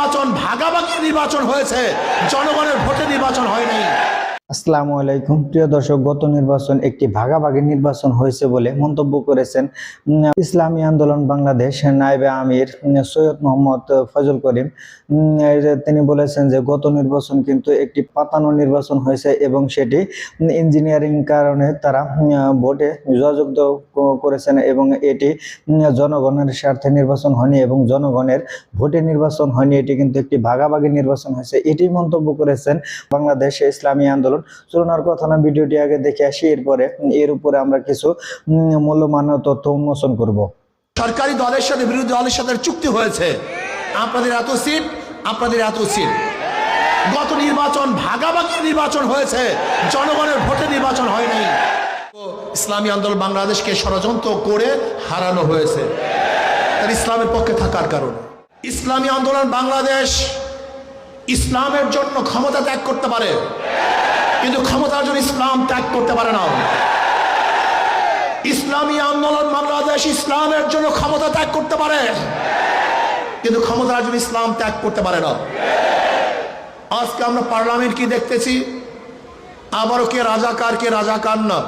নির্বাচন ভাগাভাগি নির্বাচন হয়েছে, জনগণের ভোটে নির্বাচন হয় নাই। আসসালামু আলাইকুম প্রিয় দর্শক, গত নির্বাচন একটি ভাগাভাগি নির্বাচন হয়েছে বলে মন্তব্য করেছেন ইসলামী আন্দোলন বাংলাদেশ নায়েবে আমির সৈয়দ মোহাম্মদ ফজল করিম। তিনি বলেছেন যে গত নির্বাচন কিন্তু একটি পাতানো নির্বাচন হয়েছে এবং সেটি ইঞ্জিনিয়ারিং কারণে তারা ভোটে জয়যুক্ত করেছেন এবং এটি জনগণের স্বার্থে নির্বাচন হয়নি এবং জনগণের ভোটে নির্বাচন হয়নি, এটি কিন্তু একটি ভাগাভাগি নির্বাচন হয়েছে, এটি মন্তব্য করেছেন বাংলাদেশ ইসলামী আন্দোলন। চলুন আর কথা না, ভিডিওটি আগে দেখে আসি, এর উপরে আমরা কিছু মূল্যবান তথ্য উন্মোচন করব। সরকারি দলের সাথে বিরোধী দলের সাথে চুক্তি হয়েছে, আপনাদের এত সিট, আপনাদের এত সিট। গত নির্বাচন ভাগাভাগি নির্বাচন হয়েছে, জনগণের ভোটে নির্বাচন হয় নাই। ইসলামী আন্দোলন বাংলাদেশকে ষড়যন্ত্র করে হারানো হয়েছে তার ইসলামের পক্ষে থাকার কারণে। ইসলামী আন্দোলন বাংলাদেশ ইসলামের জন্য ক্ষমতা ত্যাগ করতে পারে, কিন্তু ক্ষমতার জন্য ইসলাম ত্যাগ করতে পারে না। ইসলামী আন্দোলন বাংলাদেশ ইসলামের জন্য ক্ষমতা ত্যাগ করতে পারে, কিন্তু ক্ষমতার জন্য ইসলাম ত্যাগ করতে পারে না। আজকে আমরা পার্লামেন্ট কি দেখতেছি, আবারও কে রাজাকার কে রাজাকার না,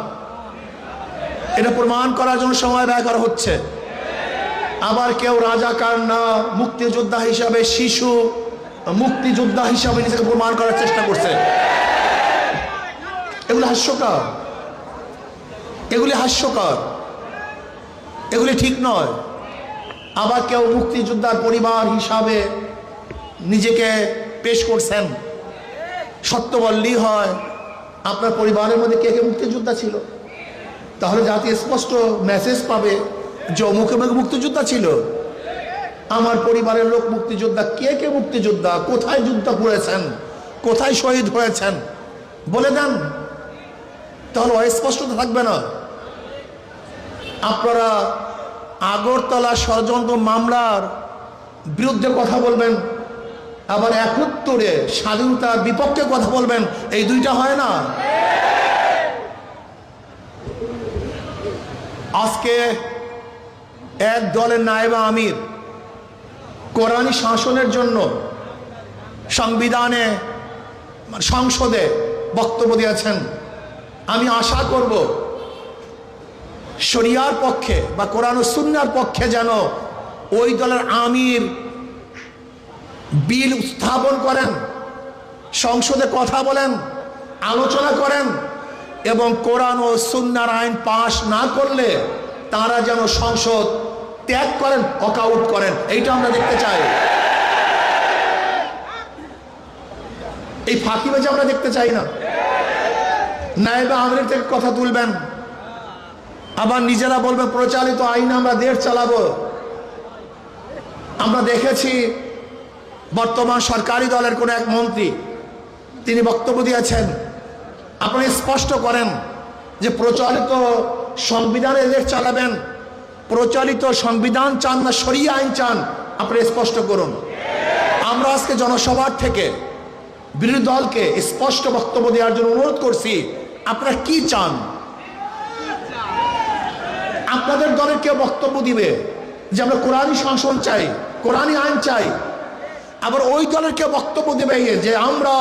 এটা প্রমাণ করার জন্য সময় ব্যয় করা হচ্ছে। আবার কেউ রাজাকার না, মুক্তিযোদ্ধা হিসাবে শিশু মুক্তিযোদ্ধা হিসাবে নিজেকে প্রমাণ করার চেষ্টা করছে। এগুলি হাস্যকর, এগুলি হাস্যকর, এগুলি ঠিক নয়। আবার কেউ মুক্তিযোদ্ধার পরিবার হিসাবে নিজেকে পেশ করছেন। সত্য বললেই হয়, আপনার পরিবারের মধ্যে কে কে মুক্তিযোদ্ধা ছিল, তাহলে জাতি স্পষ্ট মেসেজ পাবে যে অমুক অমুক মুক্তিযোদ্ধা ছিল। আমার পরিবারের লোক মুক্তিযোদ্ধা, কে কে মুক্তিযোদ্ধা, কোথায় যুদ্ধ করেছেন, কোথায় শহীদ হয়েছেন বলে দেন, তাহলে অস্পষ্টতা থাকবে না। আপনারা আগরতলা ষড়যন্ত্র মামলার বিরুদ্ধে কথা বলবেন, আবার ৭১ স্বাধীনতার বিপক্ষে কথা বলবেন, এই দুইটা হয় না। আজকে এক দলের নায়েবে আমির কোরআনী শাসনের জন্য সংবিধানে সংসদে বক্তব্য দিয়েছেন। আমি আশা করব শরিয়ার পক্ষে বা কোরআন ও সুন্নাহর পক্ষে যেন ওই দলের আমির বিল উত্থাপন করেন, সংসদে কথা বলেন, আলোচনা করেন এবং কোরআন ও সুন্নাহর আইন পাশ না করলে তারা যেন সংসদ ত্যাগ করেন, ওয়াকআউট করেন। এইটা আমরা দেখতে চাই। এই ফাঁকিবাজি আমরা দেখতে চাই না। নায়েবে আমির থেকে কথা তুলবেন, আবার নিজেরা বলবেন প্রচলিত আইন আমরা দেশ চালাবো। আমরা দেখেছি বর্তমান সরকারি দলের কোন এক মন্ত্রী তিনি বক্তব্য দিয়েছেন, আপনি স্পষ্ট করেন যে প্রচলিত সংবিধানে দেশ চালাবেন, প্রচলিত সংবিধান চান না শরিয়া আইন চান, আপনি স্পষ্ট করুন। আমরা আজকে জনসভার থেকে বিরোধী দলকে স্পষ্ট বক্তব্য দেওয়ার জন্য অনুরোধ করছি, আপনারা কি চান? আপনাদের দলের কেউ বক্তব্য দিবে যে আমরা কোরআনী শাসন চাই, কোরআনী আইন চাই, আবার ওই দলের কেউ বক্তব্য দেবে যে আমরা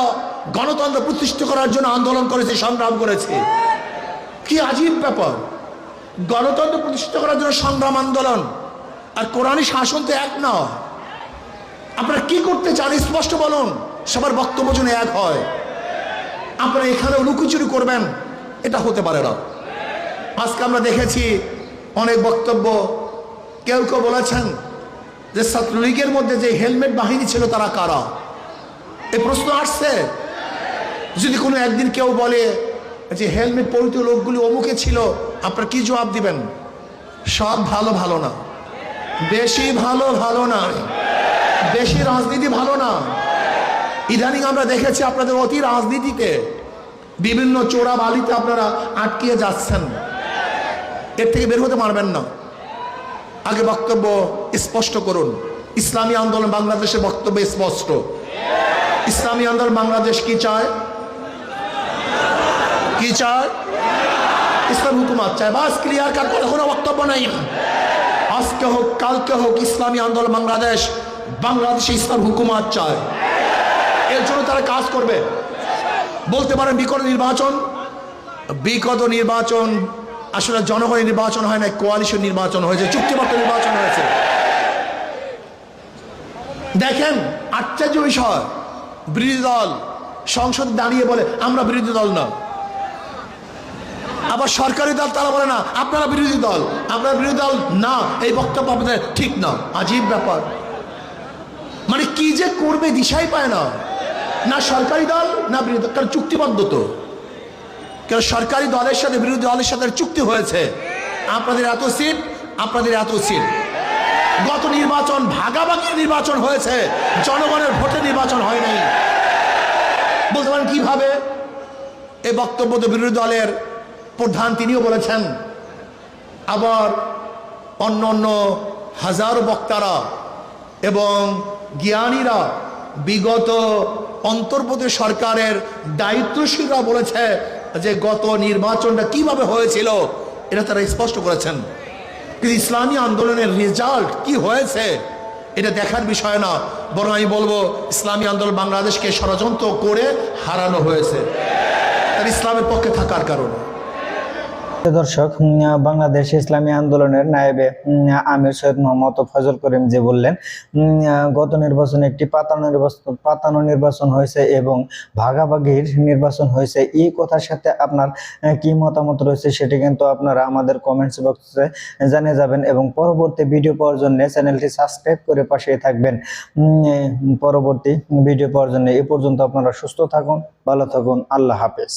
গণতন্ত্র প্রতিষ্ঠা করার জন্য আন্দোলন করেছি, সংগ্রাম করেছি। কি আজীব ব্যাপার! গণতন্ত্র প্রতিষ্ঠা করার জন্য সংগ্রাম আন্দোলন আর কোরআনী শাসন তো এক না। আপনারা কি করতে চান স্পষ্ট বলুন, সবার বক্তব্য যেন এক হয়। আপনারা এখানে লুকোচুরি করবেন, এটা হতে পারে না। আজকে আমরা দেখেছি অনেক বক্তব্য, কেউ কেউ বলেছেন যে ছাত্রলীগের মধ্যে যে হেলমেট বাহিনী ছিল তারা কারা। এই প্রশ্ন আসছে। যদি কোনো একদিন কেউ বলে যে হেলমেট পরিহিত লোকগুলি অমুকে ছিল, আপনারা কি জবাব দিবেন? সব ভালো ভালো না, বেশি ভালো ভালো না, বেশি রাজনীতি ভালো না। ইদানিং আমরা দেখেছি আপনাদের অতি রাজনীতিতে বিভিন্ন চোরা বালিতে আপনারা আটকিয়ে যাচ্ছেন, এর থেকে বের হতে পারবেন না। আগে বক্তব্য স্পষ্ট করুন। ইসলামী আন্দোলন বাংলাদেশের বক্তব্য স্পষ্ট। ইসলামী আন্দোলন বাংলাদেশ কি চায়? কি চায়? ইসলাম হুকুমত চায়। বাস ক্লিয়ার কাট, কোনো বক্তব্য নাই। আজকে হোক কালকে হোক ইসলামী আন্দোলন বাংলাদেশ বাংলাদেশে ইসলাম হুকুমাত চায়। এর জন্য তারা কাজ করবে। বলতে পারেন বিগত নির্বাচন আসলে জনগণের নির্বাচন হয় না, কোয়ালিশন নির্বাচন হয়েছে, চুক্তিবদ্ধ নির্বাচন হয়েছে। দেখেন আশ্চর্য বিষয়, বিরোধী দল সংসদে দাঁড়িয়ে বলে আমরা বিরোধী দল না, আবার সরকারি দল তারা বলে না আপনারা বিরোধী দল, আপনারা বিরোধী দল না, এই বক্তব্য আপনাদের ঠিক না। আজীব ব্যাপার, মানে কি যে করবে দিশাই পায় না, না সরকারি দল না বিরোধী দল। কারণ চুক্তিবদ্ধ তো, কারণ সরকারি দলের সাথে বিরোধী দলের সাথে চুক্তি হয়েছে, আপনাদের এত সিট, আপনাদের এত সিট। গত নির্বাচন ভাগাভাগি নির্বাচন হয়েছে, জনগণের ভোটে নির্বাচন হয় নাই। বলতে পারেন কিভাবে? এই বক্তব্য তো বিরোধী দলের প্রধান তিনিও বলেছেন, আবার অন্য অন্য হাজারো বক্তারা এবং জ্ঞানীরা বিগত অন্তর্বর্তী সরকারের দায়িত্বশীলরা বলেছে যে গত নির্বাচনটা কিভাবে হয়েছিল এটা তারা স্পষ্ট করেছেন। কিন্তু ইসলামী আন্দোলনের রেজাল্ট কি হয়েছে এটা দেখার বিষয় না, বরং আমি বলবো ইসলামী আন্দোলন বাংলাদেশকে ষড়যন্ত্র করে হারানো হয়েছে তার ইসলামের পক্ষে থাকার কারণে। দর্শক, বাংলাদেশ ইসলামী আন্দোলনের নায়েবে আমির সৈয়দ মোহাম্মদ ফজল করিম যে বললেন গত নির্বাচনে একটি পাতানো নির্বাচন হয়েছে এবং ভাগাভাগির নির্বাচন হয়েছে, এই কথার সাথে আপনার কি মতামত রয়েছে সেটি কিন্তু আপনারা আমাদের কমেন্টস বক্সে জানিয়ে যাবেন এবং পরবর্তী ভিডিও পাওয়ার জন্য চ্যানেলটি সাবস্ক্রাইব করে পাশে থাকবেন। পরবর্তী ভিডিও পাওয়ার জন্য এ পর্যন্ত আপনারা সুস্থ থাকুন, ভালো থাকুন, আল্লাহ হাফেজ।